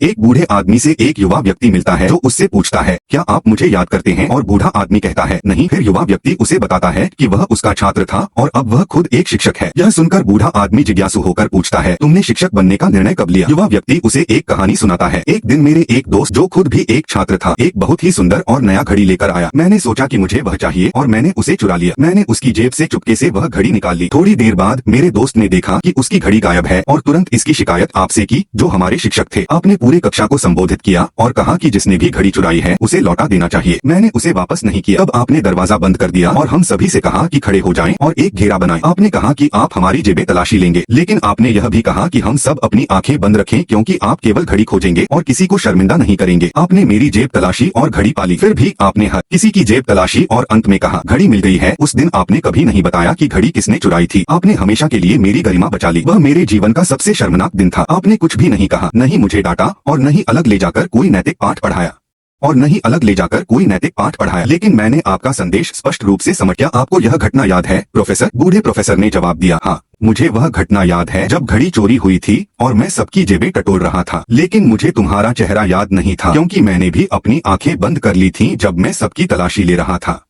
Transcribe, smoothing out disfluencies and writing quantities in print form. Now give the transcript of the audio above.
एक बूढ़े आदमी से एक युवा व्यक्ति मिलता है जो उससे पूछता है, क्या आप मुझे याद करते हैं? और बूढ़ा आदमी कहता है, नहीं। फिर युवा व्यक्ति उसे बताता है कि वह उसका छात्र था और अब वह खुद एक शिक्षक है। यह सुनकर बूढ़ा आदमी जिज्ञासु होकर पूछता है, तुमने शिक्षक बनने का निर्णय कब लिया? युवा व्यक्ति उसे एक कहानी सुनाता है। एक दिन मेरे एक दोस्त जो खुद भी एक छात्र था, एक बहुत ही सुंदर और नया घड़ी लेकर आया। मैंने सोचा कि मुझे वह चाहिए और मैंने उसे चुरा लिया। मैंने उसकी जेब से चुपके से वह घड़ी निकाल ली। थोड़ी देर बाद मेरे दोस्त ने देखा कि उसकी घड़ी गायब है और तुरंत इसकी शिकायत आपसे की, जो हमारे शिक्षक थे। आपने पूरे कक्षा को संबोधित किया और कहा कि जिसने भी घड़ी चुराई है उसे लौटा देना चाहिए। मैंने उसे वापस नहीं किया। तब आपने दरवाजा बंद कर दिया और हम सभी से कहा कि खड़े हो जाएं और एक घेरा बनाएं। आपने कहा कि आप हमारी जेबें तलाशी लेंगे, लेकिन आपने यह भी कहा कि हम सब अपनी आंखें बंद रखें क्योंकि आप केवल घड़ी खोजेंगे और किसी को शर्मिंदा नहीं करेंगे। आपने मेरी जेब तलाशी और घड़ी पाली। फिर भी आपने हर किसी की जेब तलाशी और अंत में कहा घड़ी मिल गई है। उस दिन आपने कभी नहीं बताया कि घड़ी किसने चुराई थी। आपने हमेशा के लिए मेरी गरिमा बचा ली। वह मेरे जीवन का सबसे शर्मनाक दिन था। आपने कुछ भी नहीं कहा, नहीं मुझे डांटा और नहीं अलग ले जाकर कोई नैतिक पाठ पढ़ाया। लेकिन मैंने आपका संदेश स्पष्ट रूप से समझ लिया। आपको यह घटना याद है प्रोफेसर? बूढ़े प्रोफेसर ने जवाब दिया, हाँ मुझे वह घटना याद है जब घड़ी चोरी हुई थी और मैं सबकी जेबें टटोल रहा था। लेकिन मुझे तुम्हारा चेहरा याद नहीं था क्योंकि मैंने भी अपनी आंखें बंद कर ली थी जब मैं सबकी तलाशी ले रहा था।